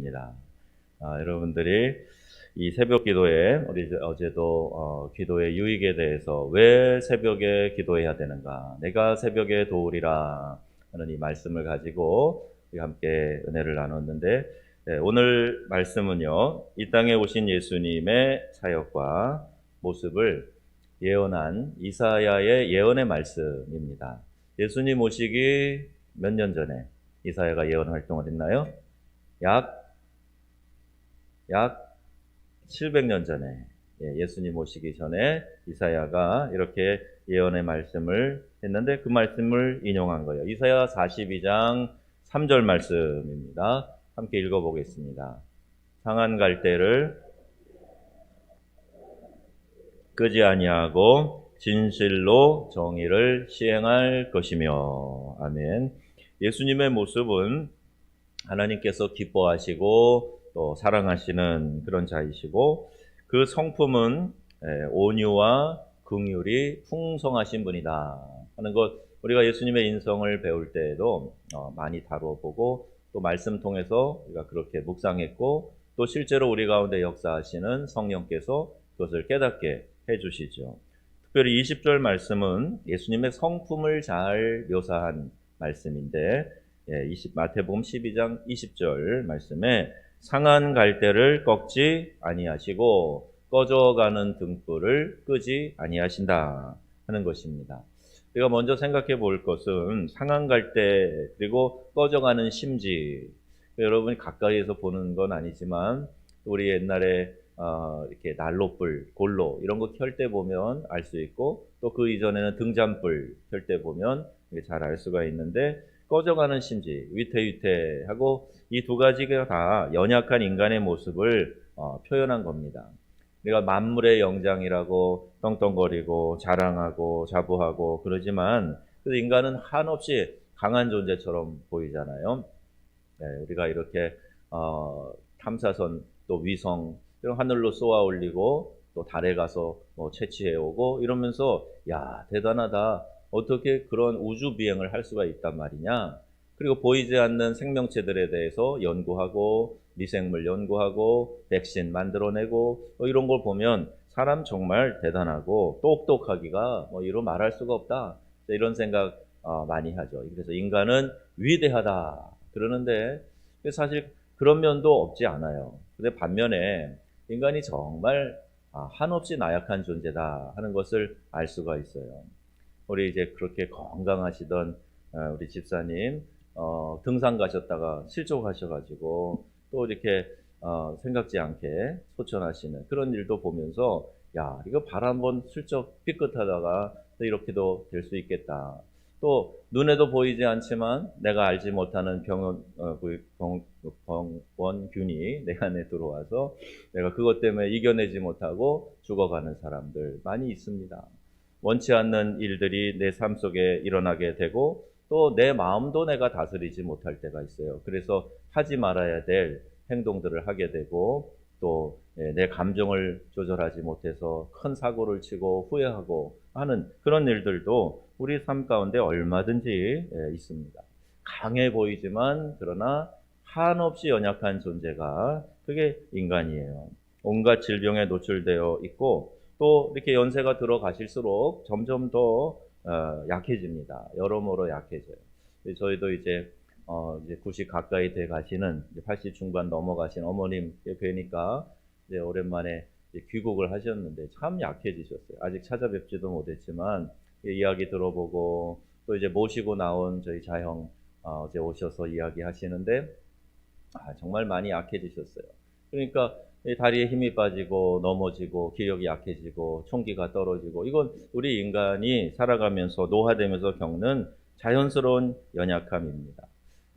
입니다. 여러분들이 이 새벽 기도에 우리 어제도 기도의 유익에 대해서 왜 새벽에 기도해야 되는가, 내가 새벽에 도우리라 하는 이 말씀을 가지고 우리 함께 은혜를 나눴는데, 오늘 말씀은요, 이 땅에 오신 예수님의 사역과 모습을 예언한 이사야의 예언의 말씀입니다. 예수님 오시기 몇 년 전에 이사야가 예언 활동을 했나요? 약 700년 전에, 예수님 오시기 전에 이사야가 이렇게 예언의 말씀을 했는데, 그 말씀을 인용한 거예요. 이사야 42장 3절 말씀입니다. 함께 읽어보겠습니다. 상한 갈대를 끄지 아니하고 진실로 정의를 시행할 것이며. 아멘. 예수님의 모습은 하나님께서 기뻐하시고 또 사랑하시는 그런 자이시고, 그 성품은 온유와 긍휼이 풍성하신 분이다 하는 것, 우리가 예수님의 인성을 배울 때에도 많이 다뤄보고, 또 말씀 통해서 우리가 그렇게 묵상했고, 또 실제로 우리 가운데 역사하시는 성령께서 그것을 깨닫게 해주시죠. 특별히 20절 말씀은 예수님의 성품을 잘 묘사한 말씀인데, 마태복음 12장 20절 말씀에 상한 갈대를 꺾지 아니하시고 꺼져가는 등불을 끄지 아니하신다 하는 것입니다. 우리가 먼저 생각해 볼 것은 상한 갈대 그리고 꺼져가는 심지. 여러분이 가까이에서 보는 건 아니지만 우리 옛날에 이렇게 난로불, 골로 이런 거 켤 때 보면 알 수 있고, 또 그 이전에는 등잔불 켤 때 보면 잘 알 수가 있는데, 꺼져가는 심지, 위태위태하고, 이 두 가지가 다 연약한 인간의 모습을 표현한 겁니다. 우리가 만물의 영장이라고 떵떵거리고 자랑하고 자부하고 그러지만, 그 인간은 한없이 강한 존재처럼 보이잖아요. 우리가 이렇게 탐사선, 또 위성 이런 하늘로 쏘아 올리고, 또 달에 가서 채취해 오고 이러면서, 야, 대단하다, 어떻게 그런 우주 비행을 할 수가 있단 말이냐. 그리고 보이지 않는 생명체들에 대해서 연구하고, 미생물 연구하고, 백신 만들어내고, 이런 걸 보면 사람 정말 대단하고 똑똑하기가 이로 말할 수가 없다, 이런 생각 많이 하죠. 그래서 인간은 위대하다 그러는데, 사실 그런 면도 없지 않아요. 근데 반면에 인간이 정말 한없이 나약한 존재다 하는 것을 알 수가 있어요. 우리 이제 그렇게 건강하시던 우리 집사님, 등산 가셨다가 실족하셔가지고 또 이렇게 생각지 않게 소천하시는 그런 일도 보면서, 야, 이거 발 한번 슬쩍 삐끗하다가 또 이렇게도 될 수 있겠다. 또 눈에도 보이지 않지만 내가 알지 못하는 병원균이 내 안에 들어와서 내가 그것 때문에 이겨내지 못하고 죽어가는 사람들 많이 있습니다. 원치 않는 일들이 내 삶 속에 일어나게 되고, 또 내 마음도 내가 다스리지 못할 때가 있어요. 그래서 하지 말아야 될 행동들을 하게 되고, 또 내 감정을 조절하지 못해서 큰 사고를 치고 후회하고 하는 그런 일들도 우리 삶 가운데 얼마든지 있습니다. 강해 보이지만 그러나 한없이 연약한 존재가, 그게 인간이에요. 온갖 질병에 노출되어 있고, 또 이렇게 연세가 들어가실수록 점점 더 약해집니다. 여러모로 약해져요. 저희도 이제 90 가까이 돼 가시는, 80 중반 넘어가신 어머님 뵈니까 이제 오랜만에 이제 귀국을 하셨는데 참 약해지셨어요. 아직 찾아뵙지도 못했지만 이야기 들어보고, 또 이제 모시고 나온 저희 자형 어제 오셔서 이야기하시는데, 정말 많이 약해지셨어요. 그러니까 다리에 힘이 빠지고 넘어지고 기력이 약해지고 총기가 떨어지고, 이건 우리 인간이 살아가면서 노화되면서 겪는 자연스러운 연약함입니다.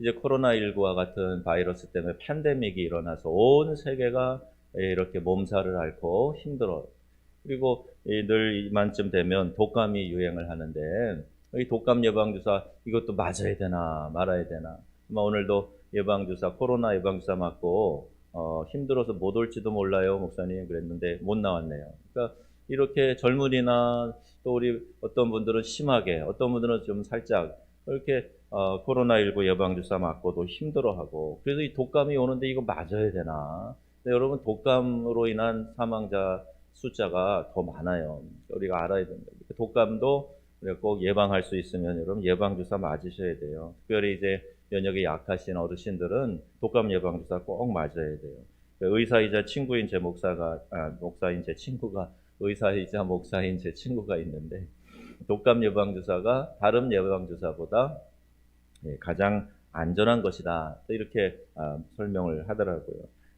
이제 코로나19와 같은 바이러스 때문에 팬데믹이 일어나서 온 세계가 이렇게 몸살을 앓고 힘들어요. 그리고 늘 이만쯤 되면 독감이 유행을 하는데, 이 독감 예방주사 이것도 맞아야 되나 말아야 되나. 오늘도 예방주사, 코로나 예방주사 맞고 힘들어서 못 올지도 몰라요, 목사님 그랬는데 못 나왔네요. 그러니까 이렇게 젊은이나 또 우리 어떤 분들은 심하게, 어떤 분들은 좀 살짝 이렇게 코로나19 예방주사 맞고도 힘들어하고, 그래서 이 독감이 오는데 이거 맞아야 되나? 근데 여러분, 독감으로 인한 사망자 숫자가 더 많아요. 우리가 알아야 됩니다. 독감도 우리가 꼭 예방할 수 있으면 여러분 예방주사 맞으셔야 돼요. 특별히 이제 면역이 약하신 어르신들은 독감 예방주사 꼭 맞아야 돼요. 의사이자 친구인 제 목사인 제 친구가, 의사이자 목사인 제 친구가 있는데, 독감 예방주사가 다른 예방주사보다 가장 안전한 것이다, 이렇게 설명을 하더라고요.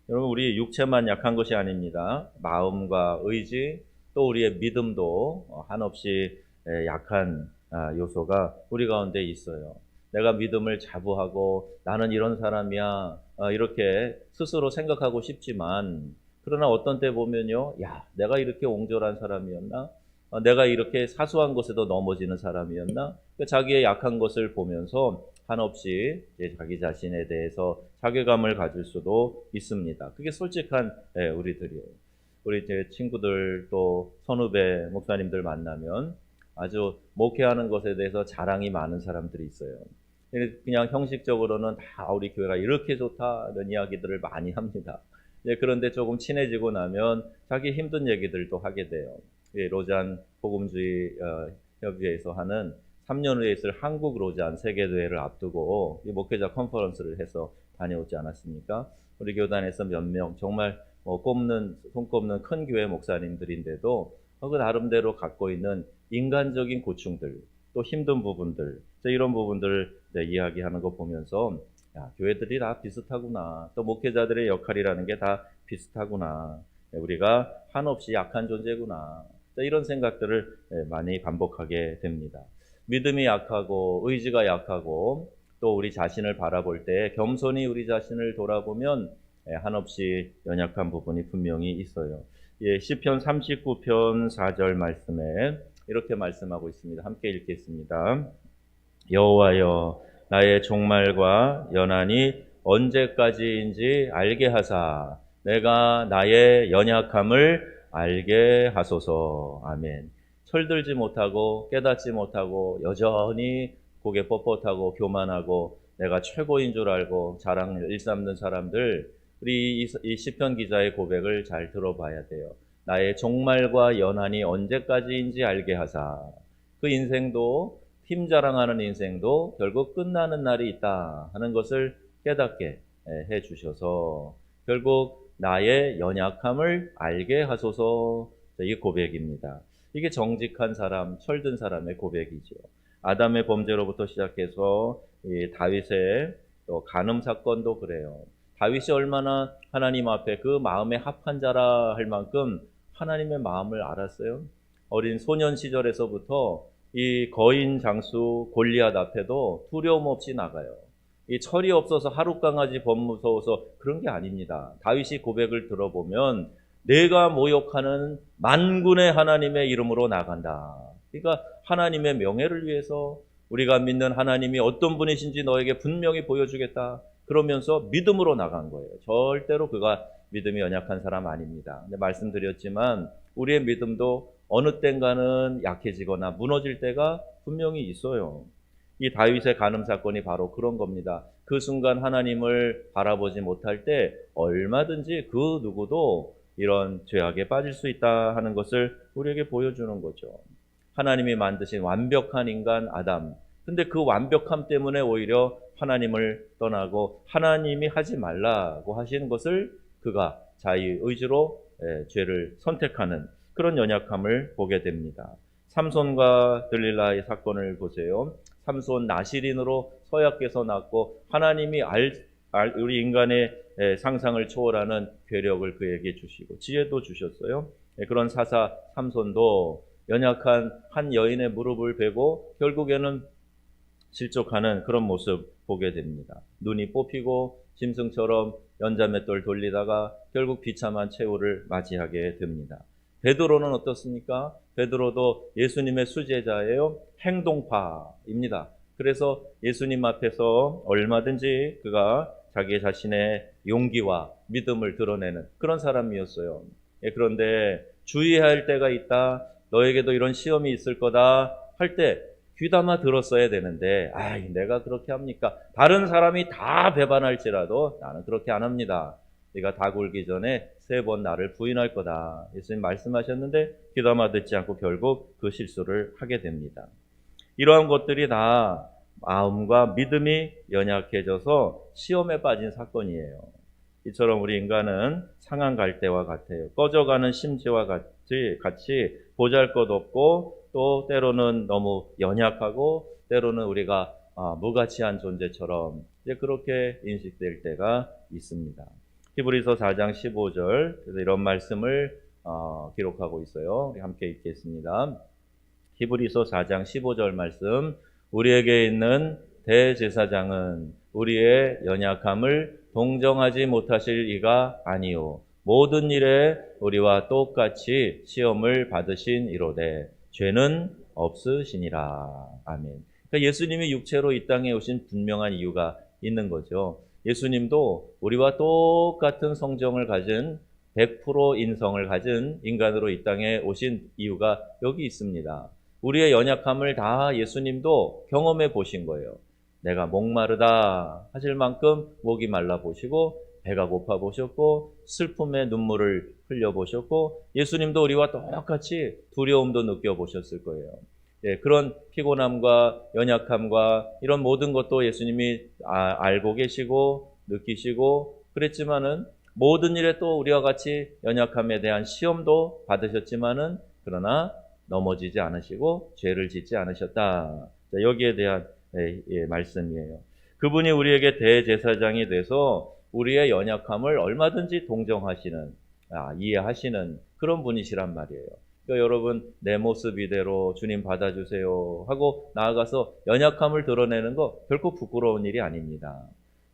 여러분, 우리 육체만 약한 것이 아닙니다. 마음과 의지, 또 우리의 믿음도 한없이 약한 요소가 우리 가운데 있어요. 내가 믿음을 자부하고 나는 이런 사람이야, 이렇게 스스로 생각하고 싶지만, 그러나 어떤 때 보면요, 야, 내가 이렇게 옹졸한 사람이었나? 내가 이렇게 사소한 것에도 넘어지는 사람이었나? 자기의 약한 것을 보면서 한없이 자기 자신에 대해서 자괴감을 가질 수도 있습니다. 그게 솔직한 우리들이에요. 우리 제 친구들 또 선후배 목사님들 만나면 아주 목회하는 것에 대해서 자랑이 많은 사람들이 있어요. 그냥 형식적으로는 다 우리 교회가 이렇게 좋다는 이야기들을 많이 합니다. 그런데 조금 친해지고 나면 자기 힘든 얘기들도 하게 돼요. 로잔 복음주의 협의회에서 하는 3년 후에 있을 한국 로잔 세계대회를 앞두고 이 목회자 컨퍼런스를 해서 다녀오지 않았습니까? 우리 교단에서 몇 명 정말 손꼽는 큰 교회 목사님들인데도 그 나름대로 갖고 있는 인간적인 고충들, 또 힘든 부분들, 이런 부분들을 이야기하는 거 보면서, 야, 교회들이 다 비슷하구나. 또 목회자들의 역할이라는 게 다 비슷하구나. 우리가 한없이 약한 존재구나. 이런 생각들을 많이 반복하게 됩니다. 믿음이 약하고 의지가 약하고 또 우리 자신을 바라볼 때 겸손히 우리 자신을 돌아보면 한없이 연약한 부분이 분명히 있어요. 시편 39편 4절 말씀에 이렇게 말씀하고 있습니다. 함께 읽겠습니다. 여호와여, 나의 종말과 연한이 언제까지인지 알게 하사 내가 나의 연약함을 알게 하소서. 아멘. 철들지 못하고 깨닫지 못하고 여전히 고개 뻣뻣하고 교만하고 내가 최고인 줄 알고 자랑을 일삼는 사람들, 우리 이 시편 기자의 고백을 잘 들어봐야 돼요. 나의 종말과 연한이 언제까지인지 알게 하사. 그 인생도, 힘 자랑하는 인생도 결국 끝나는 날이 있다 하는 것을 깨닫게 해 주셔서 결국 나의 연약함을 알게 하소서. 이 고백입니다. 이게 정직한 사람, 철든 사람의 고백이죠. 아담의 범죄로부터 시작해서 이 다윗의 또 간음 사건도 그래요. 다윗이 얼마나 하나님 앞에 그 마음에 합한 자라 할 만큼 하나님의 마음을 알았어요. 어린 소년 시절에서부터 이 거인 장수 골리앗 앞에도 두려움 없이 나가요. 이 철이 없어서 하룻강아지 범 무서워서 그런 게 아닙니다. 다윗이 고백을 들어보면 내가 모욕하는 만군의 하나님의 이름으로 나간다. 그러니까 하나님의 명예를 위해서 우리가 믿는 하나님이 어떤 분이신지 너에게 분명히 보여주겠다. 그러면서 믿음으로 나간 거예요. 절대로 그가 믿음이 연약한 사람 아닙니다. 근데 말씀드렸지만 우리의 믿음도 어느 땐가는 약해지거나 무너질 때가 분명히 있어요. 이 다윗의 간음 사건이 바로 그런 겁니다. 그 순간 하나님을 바라보지 못할 때 얼마든지 그 누구도 이런 죄악에 빠질 수 있다 하는 것을 우리에게 보여주는 거죠. 하나님이 만드신 완벽한 인간 아담. 근데 그 완벽함 때문에 오히려 하나님을 떠나고 하나님이 하지 말라고 하시는 것을 그가 자기 의지로 죄를 선택하는 그런 연약함을 보게 됩니다. 삼손과 들릴라의 사건을 보세요. 삼손 나시린으로 서약해서 낳고 하나님이 우리 인간의 상상을 초월하는 괴력을 그에게 주시고 지혜도 주셨어요. 그런 사사 삼손도 연약한 한 여인의 무릎을 베고 결국에는 실족하는 그런 모습 보게 됩니다. 눈이 뽑히고 짐승처럼 연자맷돌 돌리다가 결국 비참한 최후를 맞이하게 됩니다. 베드로는 어떻습니까? 베드로도 예수님의 수제자예요. 행동파입니다. 그래서 예수님 앞에서 얼마든지 그가 자기 자신의 용기와 믿음을 드러내는 그런 사람이었어요. 그런데 주의해야 할 때가 있다. 너에게도 이런 시험이 있을 거다 할 때 귀담아 들었어야 되는데 내가 그렇게 합니까? 다른 사람이 다 배반할지라도 나는 그렇게 안 합니다. 네가 다 굴기 전에 3번 나를 부인할 거다. 예수님 말씀하셨는데 귀담아 듣지 않고 결국 그 실수를 하게 됩니다. 이러한 것들이 다 마음과 믿음이 연약해져서 시험에 빠진 사건이에요. 이처럼 우리 인간은 상한 갈대와 같아요. 꺼져가는 심지와 같이 보잘것없고 또 때로는 너무 연약하고 때로는 우리가 무가치한 존재처럼 이제 그렇게 인식될 때가 있습니다. 히브리서 4장 15절 그래서 이런 말씀을 기록하고 있어요. 우리 함께 읽겠습니다. 히브리서 4장 15절 말씀. 우리에게 있는 대제사장은 우리의 연약함을 동정하지 못하실 이가 아니요 모든 일에 우리와 똑같이 시험을 받으신 이로되 죄는 없으시니라. 아멘. 그러니까 예수님이 육체로 이 땅에 오신 분명한 이유가 있는 거죠. 예수님도 우리와 똑같은 성정을 가진 100% 인성을 가진 인간으로 이 땅에 오신 이유가 여기 있습니다. 우리의 연약함을 다 예수님도 경험해 보신 거예요. 내가 목마르다 하실 만큼 목이 말라 보시고 배가 고파 보셨고 슬픔의 눈물을 흘려 보셨고 예수님도 우리와 똑같이 두려움도 느껴 보셨을 거예요. 그런 피곤함과 연약함과 이런 모든 것도 예수님이 알고 계시고 느끼시고 그랬지만은 모든 일에 또 우리와 같이 연약함에 대한 시험도 받으셨지만은 그러나 넘어지지 않으시고 죄를 짓지 않으셨다. 여기에 대한 말씀이에요. 그분이 우리에게 대제사장이 돼서 우리의 연약함을 얼마든지 동정하시는, 이해하시는 그런 분이시란 말이에요. 그러니까 여러분 내 모습 이대로 주님 받아주세요 하고 나아가서 연약함을 드러내는 거 결코 부끄러운 일이 아닙니다.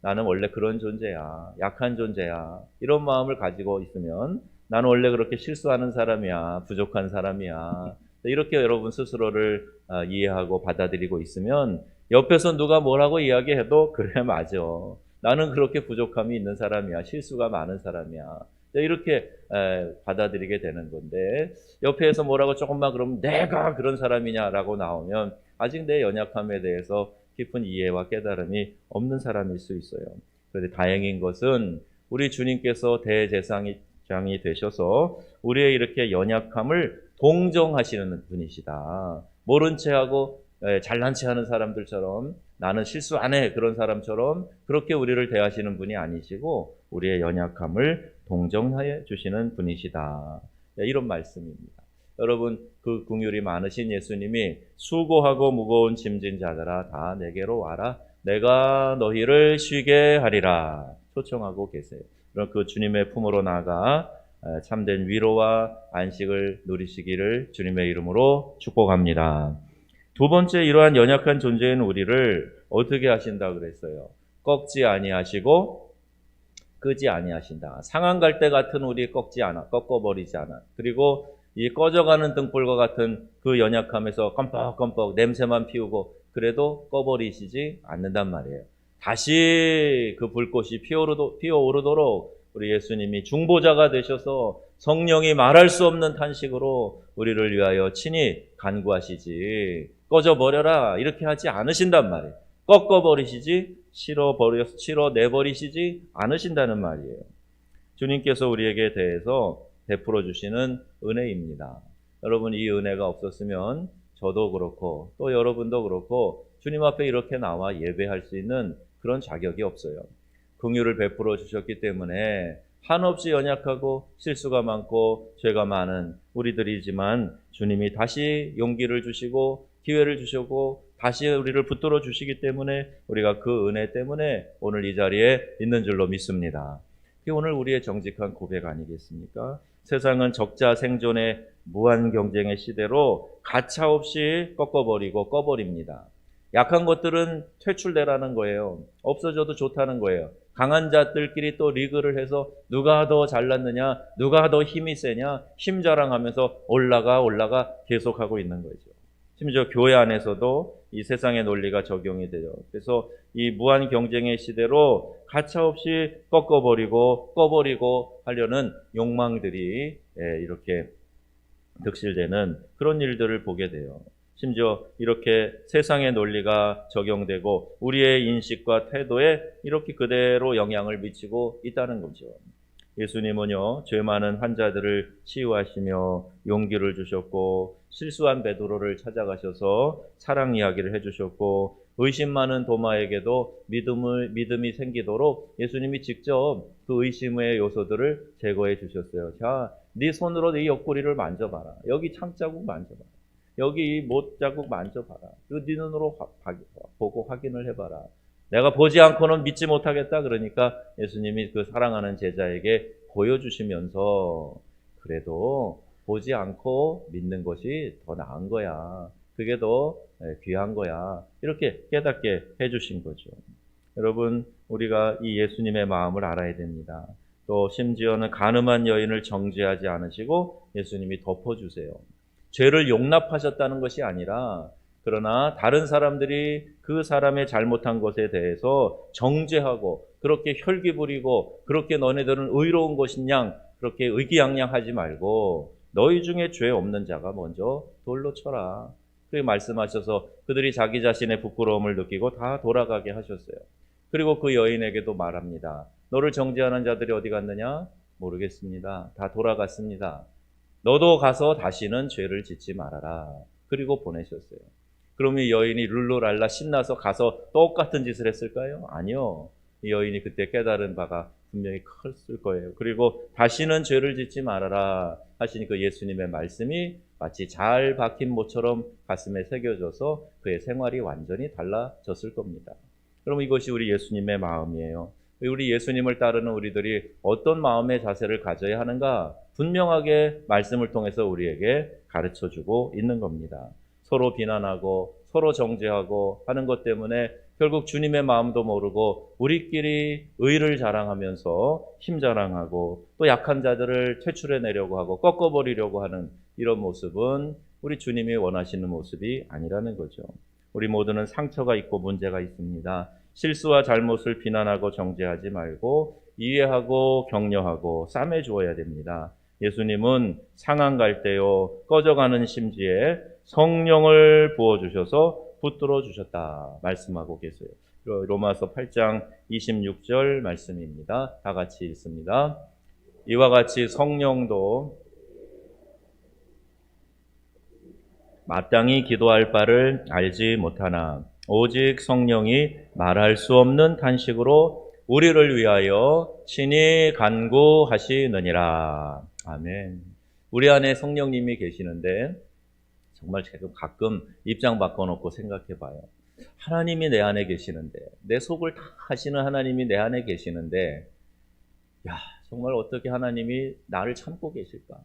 나는 원래 그런 존재야. 약한 존재야. 이런 마음을 가지고 있으면 나는 원래 그렇게 실수하는 사람이야. 부족한 사람이야. 이렇게 여러분 스스로를 이해하고 받아들이고 있으면 옆에서 누가 뭐라고 이야기해도 그래 맞아. 나는 그렇게 부족함이 있는 사람이야. 실수가 많은 사람이야. 이렇게 받아들이게 되는 건데 옆에서 뭐라고 조금만 그러면 내가 그런 사람이냐라고 나오면 아직 내 연약함에 대해서 깊은 이해와 깨달음이 없는 사람일 수 있어요. 그런데 다행인 것은 우리 주님께서 대제사장이 되셔서 우리의 이렇게 연약함을 동정하시는 분이시다. 모른 체하고 잘난 체하는 사람들처럼 나는 실수 안 해 그런 사람처럼 그렇게 우리를 대하시는 분이 아니시고 우리의 연약함을 동정해 주시는 분이시다. 이런 말씀입니다. 여러분 그 긍휼이 많으신 예수님이 수고하고 무거운 짐진 자들아 다 내게로 와라 내가 너희를 쉬게 하리라 초청하고 계세요. 그럼 그 주님의 품으로 나아가 참된 위로와 안식을 누리시기를 주님의 이름으로 축복합니다. 두 번째 이러한 연약한 존재인 우리를 어떻게 하신다 그랬어요? 꺾지 아니하시고 끄지 아니하신다. 상한 갈대 같은 우리 꺾어버리지 않아. 그리고 이 꺼져가는 등불과 같은 그 연약함에서 껌뻑껌뻑 냄새만 피우고 그래도 꺼버리시지 않는단 말이에요. 다시 그 불꽃이 피어오르도록 우리 예수님이 중보자가 되셔서 성령이 말할 수 없는 탄식으로 우리를 위하여 친히 간구하시지 꺼져버려라 이렇게 하지 않으신단 말이에요. 꺾어버리시지 실어내버리시지 않으신다는 말이에요. 주님께서 우리에게 대해서 베풀어 주시는 은혜입니다. 여러분 이 은혜가 없었으면 저도 그렇고 또 여러분도 그렇고 주님 앞에 이렇게 나와 예배할 수 있는 그런 자격이 없어요. 긍휼을 베풀어 주셨기 때문에 한없이 연약하고 실수가 많고 죄가 많은 우리들이지만 주님이 다시 용기를 주시고 기회를 주시고 다시 우리를 붙들어 주시기 때문에 우리가 그 은혜 때문에 오늘 이 자리에 있는 줄로 믿습니다. 이게 오늘 우리의 정직한 고백 아니겠습니까? 세상은 적자 생존의 무한 경쟁의 시대로 가차없이 꺾어버리고 꺼버립니다. 약한 것들은 퇴출되라는 거예요. 없어져도 좋다는 거예요. 강한 자들끼리 또 리그를 해서 누가 더 잘났느냐, 누가 더 힘이 세냐, 힘 자랑하면서 올라가 계속하고 있는 거죠. 심지어 교회 안에서도 이 세상의 논리가 적용이 돼요. 그래서 이 무한 경쟁의 시대로 가차없이 꺾어버리고 꺼버리고 하려는 욕망들이 이렇게 득실되는 그런 일들을 보게 돼요. 심지어 이렇게 세상의 논리가 적용되고 우리의 인식과 태도에 이렇게 그대로 영향을 미치고 있다는 거죠. 예수님은요, 죄 많은 환자들을 치유하시며 용기를 주셨고, 실수한 베드로를 찾아가셔서 사랑 이야기를 해주셨고, 의심 많은 도마에게도 믿음이 생기도록 예수님이 직접 그 의심의 요소들을 제거해 주셨어요. 자, 네 손으로 네 옆구리를 만져봐라. 여기 창자국 만져봐라. 여기 이 못자국 만져봐라. 그 네 눈으로 보고 확인을 해봐라. 내가 보지 않고는 믿지 못하겠다. 그러니까 예수님이 그 사랑하는 제자에게 보여주시면서 그래도 보지 않고 믿는 것이 더 나은 거야. 그게 더 귀한 거야. 이렇게 깨닫게 해주신 거죠. 여러분, 우리가 이 예수님의 마음을 알아야 됩니다. 또 심지어는 간음한 여인을 정죄하지 않으시고 예수님이 덮어주세요. 죄를 용납하셨다는 것이 아니라 그러나 다른 사람들이 그 사람의 잘못한 것에 대해서 정죄하고 그렇게 혈기 부리고 그렇게 너네들은 의로운 것이냐 그렇게 의기양양하지 말고 너희 중에 죄 없는 자가 먼저 돌로 쳐라. 그렇게 말씀하셔서 그들이 자기 자신의 부끄러움을 느끼고 다 돌아가게 하셨어요. 그리고 그 여인에게도 말합니다. 너를 정죄하는 자들이 어디 갔느냐? 모르겠습니다. 다 돌아갔습니다. 너도 가서 다시는 죄를 짓지 말아라. 그리고 보내셨어요. 그럼 이 여인이 룰루랄라 신나서 가서 똑같은 짓을 했을까요? 아니요. 이 여인이 그때 깨달은 바가 분명히 컸을 거예요. 그리고 다시는 죄를 짓지 말아라 하시니 그 예수님의 말씀이 마치 잘 박힌 모처럼 가슴에 새겨져서 그의 생활이 완전히 달라졌을 겁니다. 그럼 이것이 우리 예수님의 마음이에요. 우리 예수님을 따르는 우리들이 어떤 마음의 자세를 가져야 하는가? 분명하게 말씀을 통해서 우리에게 가르쳐주고 있는 겁니다. 서로 비난하고 서로 정죄하고 하는 것 때문에 결국 주님의 마음도 모르고 우리끼리 의를 자랑하면서 힘 자랑하고 또 약한 자들을 퇴출해내려고 하고 꺾어버리려고 하는 이런 모습은 우리 주님이 원하시는 모습이 아니라는 거죠. 우리 모두는 상처가 있고 문제가 있습니다. 실수와 잘못을 비난하고 정죄하지 말고 이해하고 격려하고 싸매 주어야 됩니다. 예수님은 상한 갈대요 꺼져가는 심지에 성령을 부어주셔서 붙들어 주셨다 말씀하고 계세요. 로마서 8장 26절 말씀입니다. 다 같이 읽습니다. 이와 같이 성령도 마땅히 기도할 바를 알지 못하나 오직 성령이 말할 수 없는 탄식으로 우리를 위하여 친히 간구하시느니라. 아멘. 우리 안에 성령님이 계시는데 정말 제가 가끔 입장 바꿔놓고 생각해 봐요. 하나님이 내 안에 계시는데 내 속을 다 하시는 하나님이 내 안에 계시는데 야, 정말 어떻게 하나님이 나를 참고 계실까?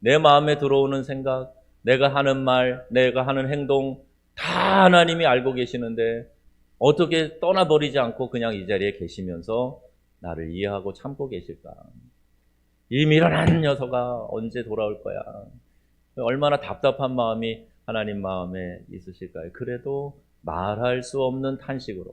내 마음에 들어오는 생각, 내가 하는 말, 내가 하는 행동 다 하나님이 알고 계시는데 어떻게 떠나버리지 않고 그냥 이 자리에 계시면서 나를 이해하고 참고 계실까? 이 미련한 녀석아 언제 돌아올 거야? 얼마나 답답한 마음이 하나님 마음에 있으실까요? 그래도 말할 수 없는 탄식으로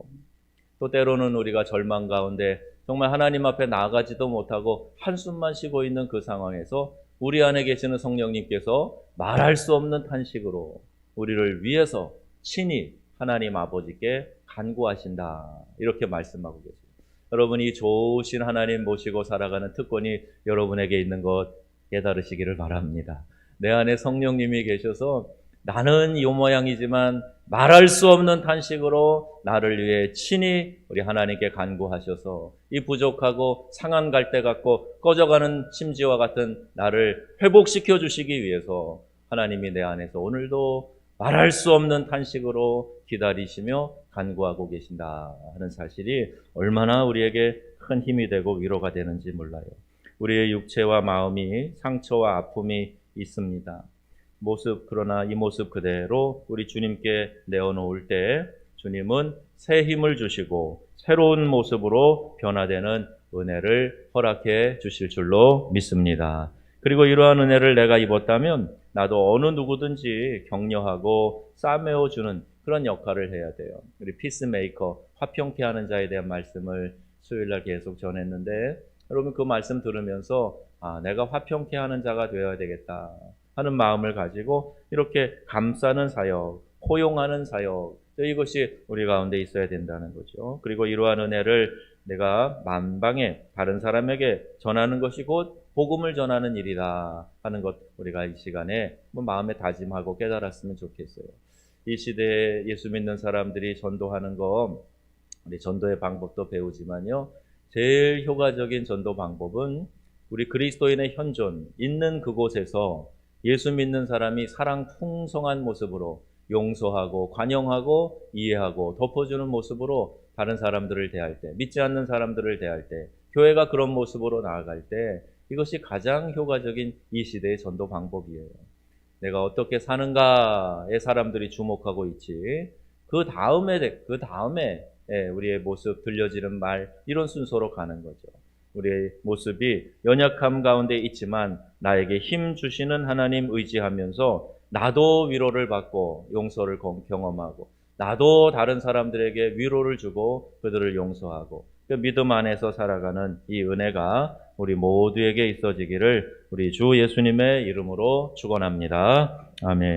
또 때로는 우리가 절망 가운데 정말 하나님 앞에 나가지도 못하고 한숨만 쉬고 있는 그 상황에서 우리 안에 계시는 성령님께서 말할 수 없는 탄식으로 우리를 위해서 친히 하나님 아버지께 간구하신다 이렇게 말씀하고 계십니다. 여러분이 좋으신 하나님 모시고 살아가는 특권이 여러분에게 있는 것 깨달으시기를 바랍니다. 내 안에 성령님이 계셔서 나는 이 모양이지만 말할 수 없는 탄식으로 나를 위해 친히 우리 하나님께 간구하셔서 이 부족하고 상한 갈대 같고 꺼져가는 심지와 같은 나를 회복시켜 주시기 위해서 하나님이 내 안에서 오늘도 말할 수 없는 탄식으로 기다리시며 간구하고 계신다 하는 사실이 얼마나 우리에게 큰 힘이 되고 위로가 되는지 몰라요. 우리의 육체와 마음이 상처와 아픔이 있습니다. 그러나 이 모습 그대로 우리 주님께 내어놓을 때 주님은 새 힘을 주시고 새로운 모습으로 변화되는 은혜를 허락해 주실 줄로 믿습니다. 그리고 이러한 은혜를 내가 입었다면 나도 어느 누구든지 격려하고 싸매어주는 그런 역할을 해야 돼요. 우리 피스메이커, 화평케 하는 자에 대한 말씀을 수요일날 계속 전했는데 여러분 그 말씀 들으면서 내가 화평케 하는 자가 되어야 되겠다. 하는 마음을 가지고 이렇게 감싸는 사역, 포용하는 사역, 이것이 우리 가운데 있어야 된다는 거죠. 그리고 이러한 은혜를 내가 만방에 다른 사람에게 전하는 것이 곧 복음을 전하는 일이다 하는 것, 우리가 이 시간에 마음에 다짐하고 깨달았으면 좋겠어요. 이 시대에 예수 믿는 사람들이 전도하는 거, 우리 전도의 방법도 배우지만요, 제일 효과적인 전도 방법은 우리 그리스도인의 현존 있는 그곳에서 예수 믿는 사람이 사랑 풍성한 모습으로 용서하고 관용하고 이해하고 덮어주는 모습으로 다른 사람들을 대할 때, 믿지 않는 사람들을 대할 때, 교회가 그런 모습으로 나아갈 때, 이것이 가장 효과적인 이 시대의 전도 방법이에요. 내가 어떻게 사는가에 사람들이 주목하고 있지, 그 다음에 우리의 모습, 들려지는 말, 이런 순서로 가는 거죠. 우리의 모습이 연약함 가운데 있지만 나에게 힘 주시는 하나님 의지하면서 나도 위로를 받고 용서를 경험하고, 나도 다른 사람들에게 위로를 주고 그들을 용서하고, 그 믿음 안에서 살아가는 이 은혜가 우리 모두에게 있어지기를 우리 주 예수님의 이름으로 축원합니다. 아멘.